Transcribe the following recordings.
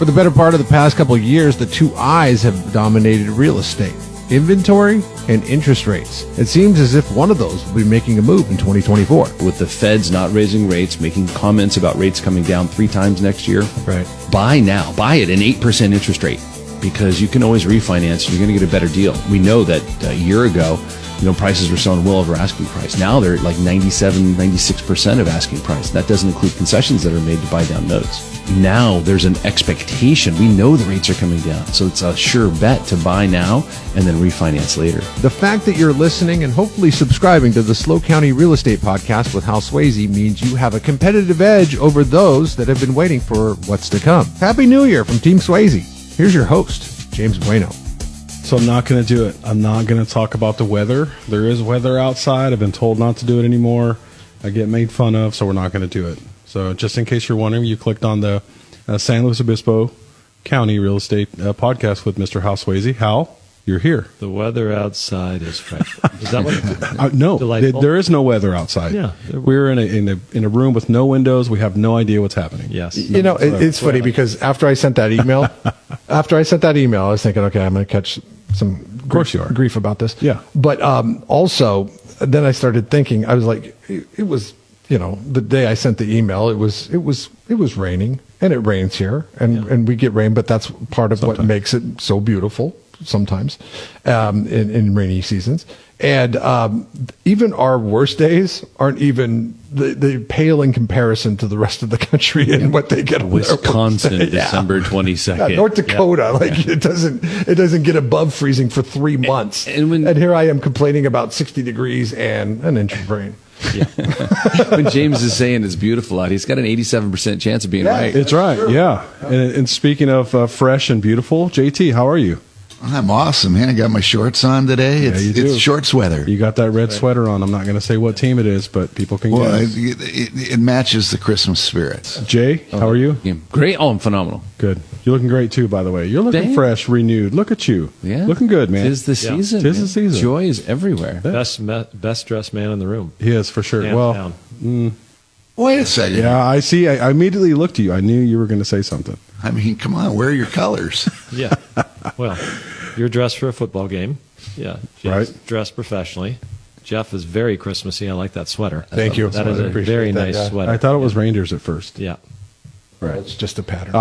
For the better part of the past couple of years, the two I's have dominated real estate: inventory and interest rates. It seems as if one of those will be making a move in 2024. With the Feds not raising rates, making comments about rates coming down 3 times next year. Right. Buy now. Buy at an 8% interest rate, because you can always refinance. You're going to get a better deal. We know that a year ago, prices were selling well over asking price. Now they're at like 97, 96% of asking price. That doesn't include concessions that are made to buy down notes. Now there's an expectation. We know the rates are coming down. So it's a sure bet to buy now and then refinance later. The fact that you're listening and hopefully subscribing to the Slow County Real Estate Podcast with Hal Swayze means you have a competitive edge over those that have been waiting for what's to come. Happy New Year from Team Swayze. Here's your host, James Bueno. So I'm not going to do it. I'm not going to talk about the weather. There is weather outside. I've been told not to do it anymore. I get made fun of, so we're not going to do it. So just in case you're wondering, you clicked on the San Luis Obispo County Real Estate Podcast with Mr. Hal Swayze. Hal, you're here. The weather outside is frightful. Is that what? No, Delightful? there is no weather outside. Yeah. We're in a room with no windows. We have no idea what's happening. Yes. It's funny because after I sent that email, I was thinking, okay, I'm going to catch some grief about this. Yeah. But also, then I started thinking, I was like, it was, the day I sent the email, it was raining, and it rains here, and we get rain, but that's part of what makes it so beautiful sometimes in rainy seasons. And even our worst days aren't even they pale in comparison to the rest of the country and what they get. Wisconsin, December 22nd. North Dakota, it doesn't get above freezing for 3 months. And here I am complaining about 60 degrees and an inch of rain. Yeah. When James is saying it's beautiful out, he's got an 87% chance of being right. It's right. True. Yeah. And speaking of fresh and beautiful, JT, how are you? I'm awesome, man. I got my shorts on today. It's shorts weather. You got that red sweater on. I'm not going to say what team it is, but people can guess. It matches the Christmas spirits. Jay, how are you? Great. Oh, I'm phenomenal. Good. You're looking great, too, by the way. You're looking fresh, renewed. Look at you. Yeah. Looking good, man. Tis the season. Tis the season. Joy is everywhere. Yeah. Best dressed man in the room. He is, for sure. Hands down. Wait a second. Yeah, I see. I immediately looked at you. I knew you were going to say something. I mean, come on. Where are your colors? Yeah. Well, you're dressed for a football game. Yeah. Jeff's dressed professionally. Jeff is very Christmassy. I like that sweater. Thank you. That is a very nice sweater. I thought it was reindeers at first. Yeah. Right. It's just a pattern.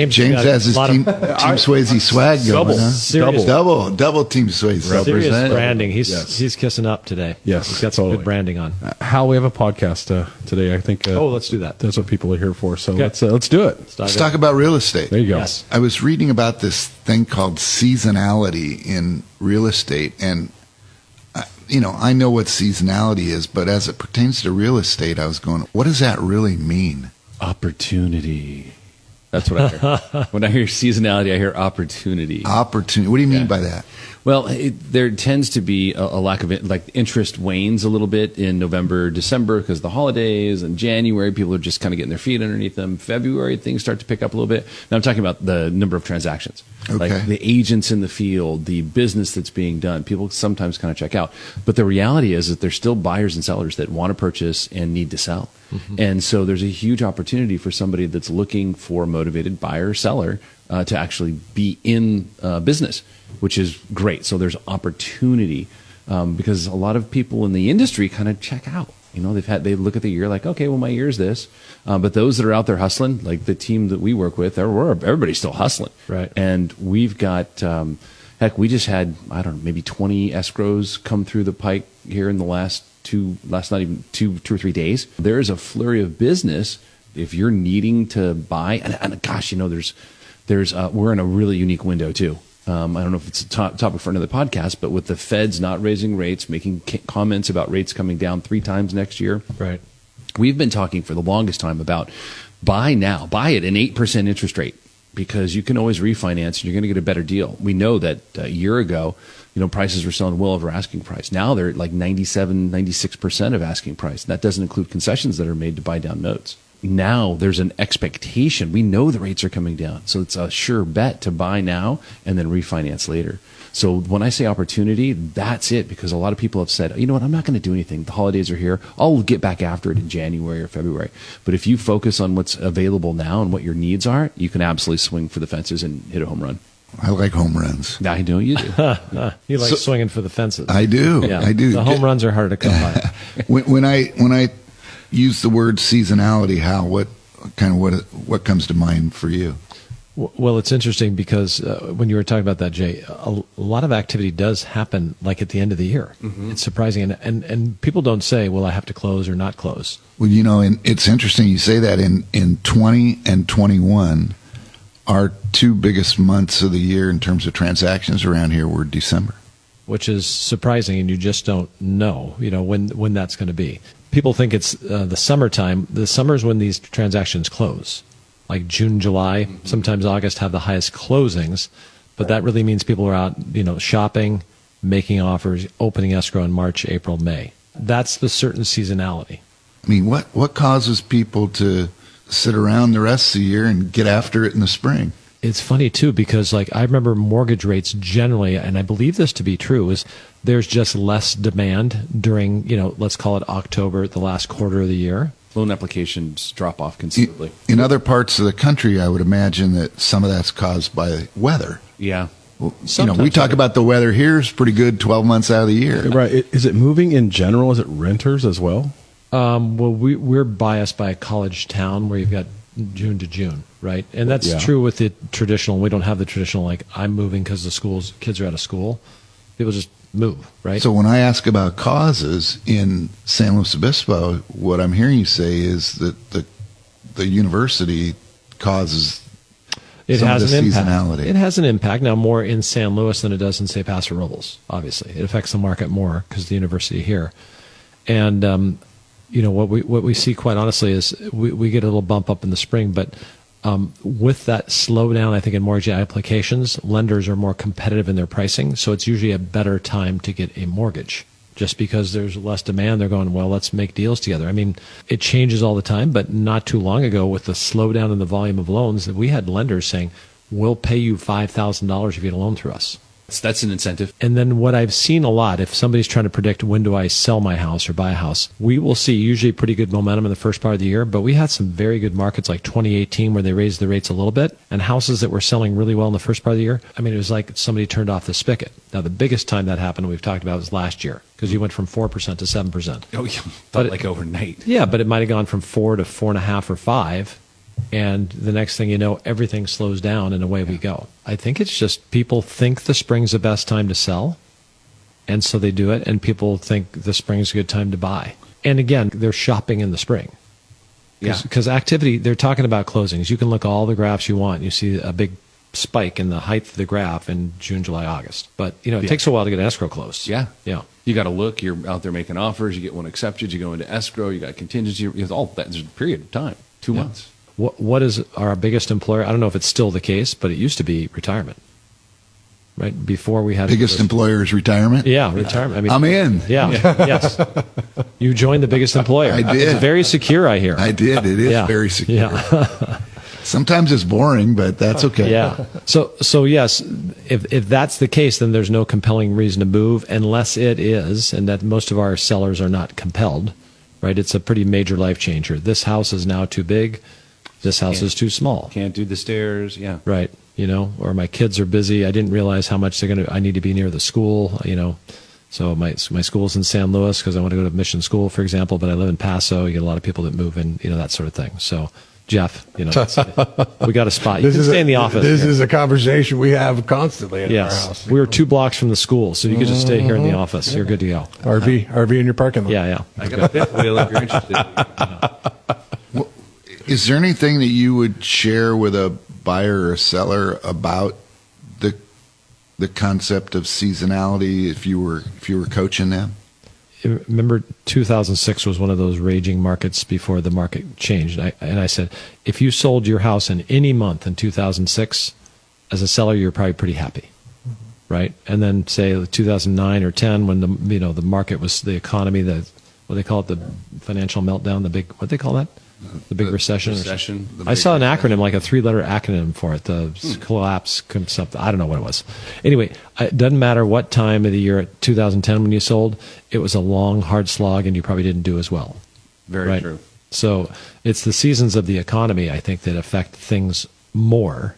James has his Team Swayze swag going. Double Team Swayze. Serious branding. He's kissing up today. Yes, he's got some good branding on. Hal, we have a podcast today. I think. Let's do that. That's what people are here for. So let's do it. Let's talk about real estate. There you go. Yes. I was reading about this thing called seasonality in real estate, and I know what seasonality is, but as it pertains to real estate, I was going, what does that really mean? Opportunity. That's what I hear. When I hear seasonality, I hear opportunity. Opportunity. What do you mean by that? Well, there tends to be a lack of it. Like interest wanes a little bit in November, December because of the holidays, and January people are just kind of getting their feet underneath them. February things start to pick up a little bit. Now I'm talking about the number of transactions, like the agents in the field, the business that's being done. People sometimes kind of check out, but the reality is that there's still buyers and sellers that want to purchase and need to sell. Mm-hmm. And so there's a huge opportunity for somebody that's looking for a motivated buyer or seller to actually be in business, which is great. So there's opportunity because a lot of people in the industry kind of check out. They look at the year like, okay, well, my year's this. But those that are out there hustling, like the team that we work with, everybody's still hustling. Right. And we've got, we just had, maybe 20 escrows come through the pike here in the last not even two or 3 days. There is a flurry of business if you're needing to buy. And gosh, there's we're in a really unique window too. I don't know if it's a topic for another podcast, but with the Feds not raising rates, making comments about rates coming down 3 times next year. Right. We've been talking for the longest time about buy now, buy at an 8% interest rate, because you can always refinance and you're going to get a better deal. We know that a year ago, prices were selling well over asking price. Now they're at like 97, 96% of asking price. That doesn't include concessions that are made to buy down notes. Now there's an expectation. We know the rates are coming down. So it's a sure bet to buy now and then refinance later. So when I say opportunity, that's it, because a lot of people have said, you know what, I'm not going to do anything. The holidays are here. I'll get back after it in January or February. But if you focus on what's available now and what your needs are, you can absolutely swing for the fences and hit a home run. I like home runs. I know you do. You like swinging for the fences. I do. Yeah. I do. The home runs are hard to come by. When I use the word seasonality, Hal, what comes to mind for you? Well, it's interesting because when you were talking about that, Jay, a lot of activity does happen like at the end of the year. Mm-hmm. It's surprising. And people don't say, well, I have to close or not close. Well, and it's interesting you say that. In 20 and 21, our two biggest months of the year in terms of transactions around here were December. Which is surprising, and you just don't know, when that's going to be. People think it's the summertime. The summer is when these transactions close. Like June, July, sometimes August have the highest closings, but that really means people are out, shopping, making offers, opening escrow in March, April, May. That's the certain seasonality. I mean, what causes people to sit around the rest of the year and get after it in the spring? It's funny too, because I remember mortgage rates generally, and I believe this to be true, is there's just less demand during, let's call it October, the last quarter of the year. Loan applications drop off considerably. In other parts of the country, I would imagine that some of that's caused by weather. Yeah. Well, we talk about the weather here is pretty good 12 months out of the year. Right. Is it moving in general? Is it renters as well? Well, we're biased by a college town where you've got June to June, right? And that's true with the traditional. We don't have the traditional, I'm moving because the kids are out of school. People just move, right? So when I ask about causes in San Luis Obispo, what I'm hearing you say is that the university causes it some has of the an impact. seasonality. It has an impact now more in San Luis than it does in, say, Paso Robles. Obviously, it affects the market more because of the university here. And what we see, quite honestly, is we get a little bump up in the spring, but with that slowdown, I think in mortgage applications, lenders are more competitive in their pricing, so it's usually a better time to get a mortgage. Just because there's less demand, they're going, well, let's make deals together. I mean, it changes all the time, but not too long ago, with the slowdown in the volume of loans, we had lenders saying, we'll pay you $5,000 if you get a loan through us. That's an incentive. And then what I've seen a lot, if somebody's trying to predict when do I sell my house or buy a house, we will see usually pretty good momentum in the first part of the year, but we had some very good markets like 2018 where they raised the rates a little bit, and houses that were selling really well in the first part of the year, I mean, it was like somebody turned off the spigot. Now, the biggest time that happened, we've talked about, was last year, because you went from 4% to 7%. Oh, yeah. Felt like overnight. Yeah, but it might have gone from 4 to 4.5 or 5. And the next thing you know, everything slows down and away we go. I think it's just people think the spring's the best time to sell, and so they do it, and people think the spring's a good time to buy. And again, they're shopping in the spring. Because activity, they're talking about closings. You can look at all the graphs you want. You see a big spike in the height of the graph in June, July, August. But, it takes a while to get an escrow closed. Yeah. Yeah. You got to look. You're out there making offers. You get one accepted. You go into escrow. You got contingency. All that. There's a period of time, 2 months. What is our biggest employer? I don't know if it's still the case, but it used to be retirement. Right before we had biggest employer is retirement. Yeah, retirement. I mean, I'm in. Yeah, yes. You joined the biggest employer. I did. It's very secure, I hear. I did. It is very secure. Yeah. Sometimes it's boring, but that's okay. Yeah. So yes, if that's the case, then there's no compelling reason to move, unless it is, and that most of our sellers are not compelled. Right? It's a pretty major life changer. This house is now too big. This house is too small. Can't do the stairs. Yeah. Right. Or my kids are busy. I didn't realize how much I need to be near the school, So my school's in San Luis because I want to go to mission school, for example, but I live in Paso. You get a lot of people that move in, that sort of thing. So, Jeff, we got a spot. You can stay in the office. This is a conversation we have constantly in our house. We were 2 blocks from the school, so you could just stay here in the office. You're good to go. RV in your parking lot. Yeah. I got a fifth wheel if you're interested. Is there anything that you would share with a buyer or a seller about the concept of seasonality if you were coaching them? Remember, 2006 was one of those raging markets before the market changed. And I said, if you sold your house in any month in 2006, as a seller, you're probably pretty happy, right? And then say 2009 or 10, when the market was the economy, what they call it, the financial meltdown, the big, what they call that? The big recession. Recession. I saw an acronym, like a 3-letter acronym for it. The collapse, something. I don't know what it was. Anyway, it doesn't matter what time of the year, 2010 when you sold, it was a long, hard slog, and you probably didn't do as well. Very right? true. So it's the seasons of the economy, I think, that affect things more.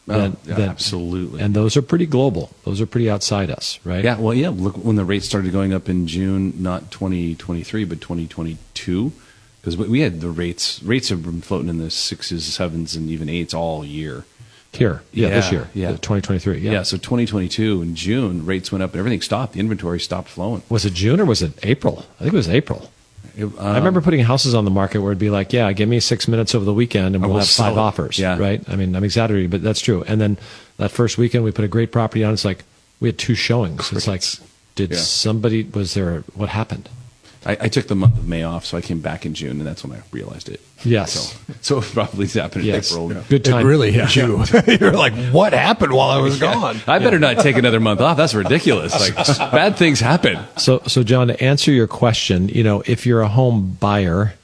Absolutely. And those are pretty global. Those are pretty outside us, right? Yeah, well, yeah. Look, when the rates started going up in June, not 2023, but 2022, because we had the rates have been floating in the 6s, 7s, and even 8s all year. Here, this year, yeah, 2023, yeah. So 2022 in June, rates went up and everything stopped. The inventory stopped flowing. Was it June or was it April? I think it was April. I remember putting houses on the market where it'd be like, yeah, give me 6 minutes over the weekend and we'll have 5 offers, right? I mean, I'm exaggerating, but that's true. And then that first weekend we put a great property on. It's like we had 2 showings. It's like, what happened? I took the month of May off, so I came back in June, and that's when I realized it. Yes. So it probably happened in April. Yeah. Good time. It really hit you. You're like, what happened while I was gone? I better not take another month off. That's ridiculous. Like, bad things happen. So John, to answer your question, if you're a home buyer,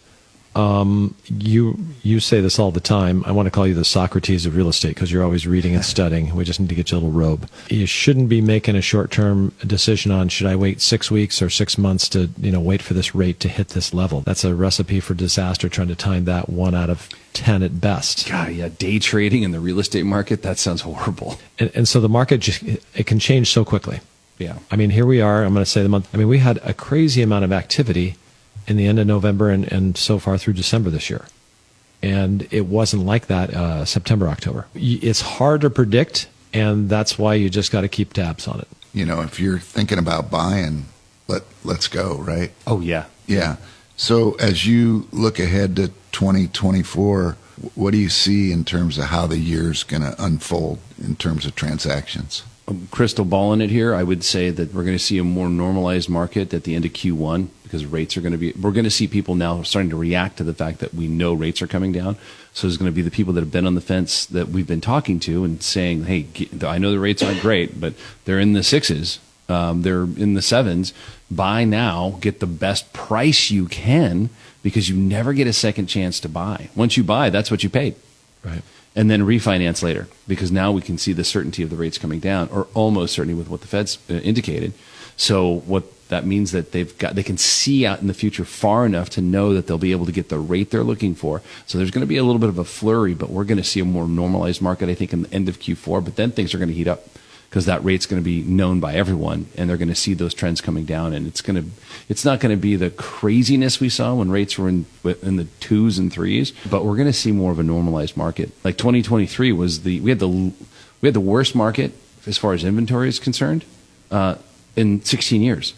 you say this all the time. I want to call you the Socrates of real estate because you're always reading and studying. We just need to get you a little robe. You shouldn't be making a short-term decision on should I wait 6 weeks or 6 months to wait for this rate to hit this level. That's a recipe for disaster. Trying to time that 1 out of 10 at best. God, yeah, day trading in the real estate market, that sounds horrible. And so the market it can change so quickly. Yeah. I mean, here we are. I'm going to say the month. I mean, we had a crazy amount of activity in the end of November and so far through December this year. And it wasn't like that September, October. It's hard to predict, and that's why you just got to keep tabs on it. If you're thinking about buying, let's go, right? Oh, yeah. Yeah. So as you look ahead to 2024, what do you see in terms of how the year's going to unfold in terms of transactions? Crystal balling it here, I would say that we're going to see a more normalized market at the end of Q1 because we're going to see people now starting to react to the fact that we know rates are coming down. So there's going to be the people that have been on the fence that we've been talking to and saying, hey, I know the rates aren't great, but they're in the 6s. They're in the 7s. Buy now, get the best price you can because you never get a second chance to buy. Once you buy, that's what you paid. Right. And then refinance later because now we can see the certainty of the rates coming down or almost certainty with what the Fed's indicated. So what that means that they can see out in the future far enough to know that they'll be able to get the rate they're looking for. So there's going to be a little bit of a flurry, but we're going to see a more normalized market, I think, in the end of Q4. But then things are going to heat up because that rate's going to be known by everyone, and they're going to see those trends coming down. And it's not going to be the craziness we saw when rates were in the 2s and 3s, but we're going to see more of a normalized market. Like 2023 was we had the worst market as far as inventory is concerned in 16 years.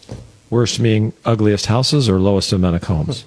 Worst meaning ugliest houses or lowest amount of homes?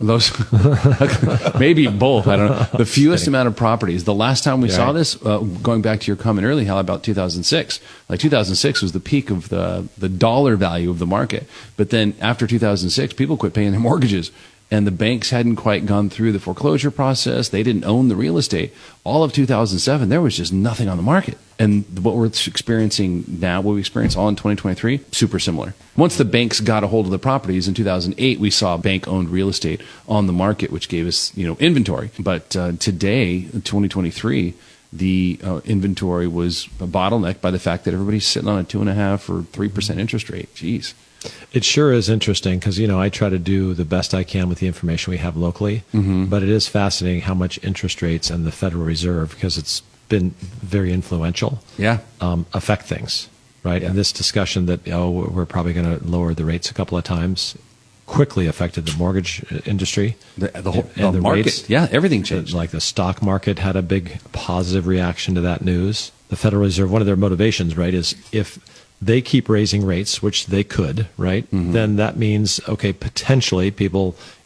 Maybe both. I don't know. The fewest amount of properties. The last time we saw this, going back to your comment earlier, Hal, about 2006. Like 2006 was the peak of the dollar value of the market. But then after 2006, people quit paying their mortgages. And the banks hadn't quite gone through the foreclosure process. They didn't own the real estate. All of 2007, there was just nothing on the market. And what we're experiencing now, what we experience all in 2023, super similar. Once the banks got a hold of the properties in 2008, we saw bank-owned real estate on the market, which gave us, inventory. But today, 2023, the inventory was bottlenecked by the fact that everybody's sitting on a 2.5% or 3% interest rate. Jeez. It sure is interesting because, I try to do the best I can with the information we have locally, but it is fascinating how much interest rates and the Federal Reserve, because it's been very influential, affect things, right? Yeah. And this discussion that, we're probably going to lower the rates a couple of times quickly affected the mortgage industry. The market, rates. Yeah, everything changed. Like the stock market had a big positive reaction to that news. The Federal Reserve, one of their motivations, right, is if they keep raising rates, which they could, right? Then that means, potentially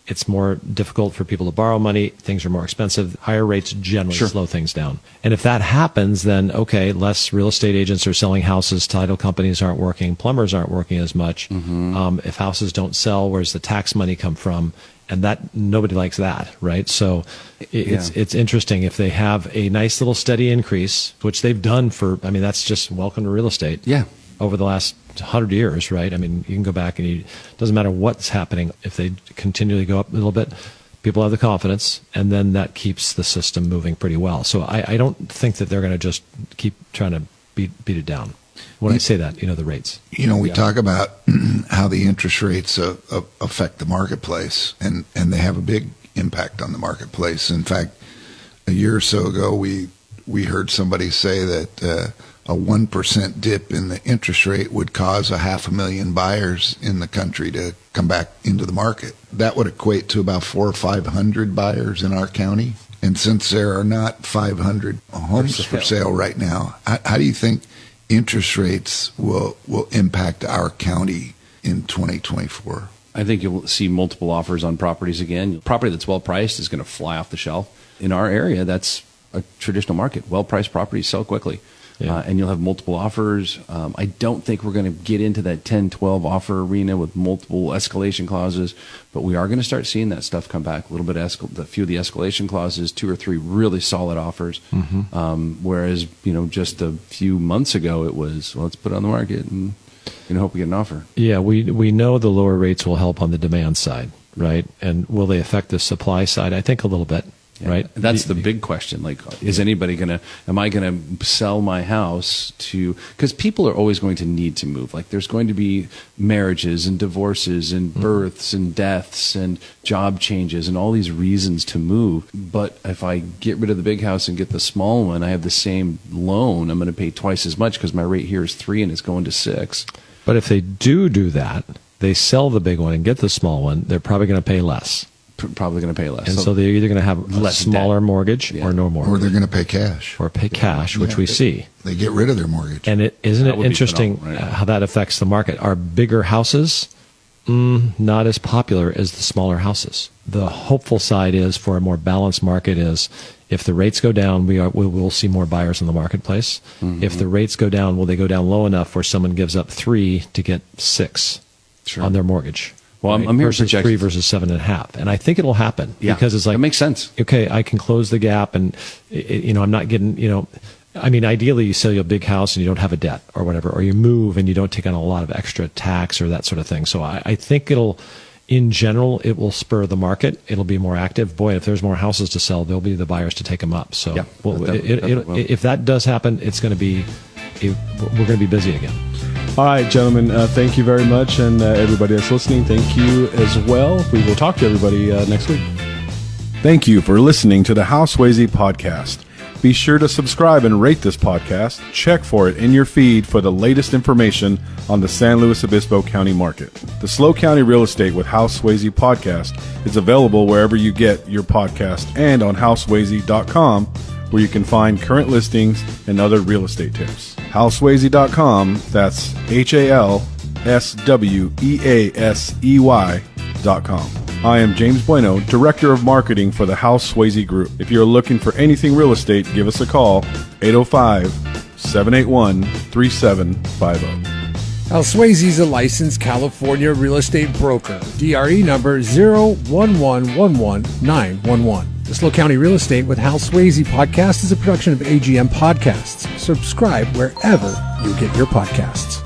it's more difficult for people to borrow money. Things are more expensive. Higher rates generally slow things down. And if that happens, then, less real estate agents are selling houses. Title companies aren't working. Plumbers aren't working as much. If houses don't sell, where's the tax money come from? And that nobody likes that, right? So it's interesting if they have a nice little steady increase, which they've done that's just welcome to real estate. Yeah. Over the last 100 years, right? I mean, you can go back and it doesn't matter what's happening. If they continually go up a little bit, People have the confidence, and then that keeps the system moving pretty well. So I don't think that they're going to just keep trying to beat it down. When I say that, the rates. We talk about how the interest rates affect the marketplace, and they have a big impact on the marketplace. In fact, a year or so ago, we heard somebody say that a 1% dip in the interest rate would cause 500,000 buyers in the country to come back into the market. That would equate to about 400 or 500 buyers in our county. And since there are not 500 homes for sale right now, how do you think interest rates will impact our county in 2024? I think you'll see multiple offers on properties again. Property that's well priced is going to fly off the shelf. In our area, that's a traditional market. Well priced properties sell quickly. Yeah. And you'll have multiple offers. I don't think we're going to get into that 10, 12 offer arena with multiple escalation clauses, but we are going to start seeing that stuff come back a little bit. A few of the escalation clauses, 2 or 3 really solid offers. Whereas, just a few months ago, it was, well, let's put it on the market and hope we get an offer. Yeah, we know the lower rates will help on the demand side, right? And will they affect the supply side? I think a little bit. Yeah, right. That's the big question. Like, am I going to sell my house because people are always going to need to move. Like, there's going to be marriages and divorces and births and deaths and job changes and all these reasons to move. But if I get rid of the big house and get the small one, I have the same loan. I'm going to pay twice as much because my rate here is 3 and it's going to 6. But if they do that, they sell the big one and get the small one, they're probably going to pay less. Probably going to pay less. And so they're either going to have a smaller mortgage or no mortgage. Or they're going to pay cash. Or pay cash, which we see. They get rid of their mortgage. And isn't it interesting how that affects the market? Are bigger houses not as popular as the smaller houses? The hopeful side is for a more balanced market is if the rates go down, we will see more buyers in the marketplace. If the rates go down, will they go down low enough where someone gives up 3 to get 6 on their mortgage? Well, right? I'm here versus 3 versus 7.5, and I think it'll happen because it's like it makes sense. Okay, I can close the gap, and I'm not getting I mean, ideally, you sell your big house and you don't have a debt or whatever, or you move and you don't take on a lot of extra tax or that sort of thing. So I think in general, it will spur the market. It'll be more active. Boy, if there's more houses to sell, there'll be the buyers to take them up. So if that does happen, it's going to be we're going to be busy again. All right, gentlemen, thank you very much. And everybody that's listening, thank you as well. We will talk to everybody next week. Thank you for listening to the Hal Sweasey podcast. Be sure to subscribe and rate this podcast. Check for it in your feed for the latest information on the San Luis Obispo County market. The SLO County Real Estate with Hal Sweasey podcast is available wherever you get your podcast and on halsweasey.com, where you can find current listings and other real estate tips. halsweasey.com, that's HALSWEASEY.com. I am James Bueno, Director of Marketing for the Hal Sweasey Group. If you're looking for anything real estate, give us a call, 805-781-3750. Hal Sweasey is a licensed California real estate broker. DRE number 01111-911. The SLO County Real Estate with Hal Sweasey podcast is a production of AGM Podcasts. Subscribe wherever you get your podcasts.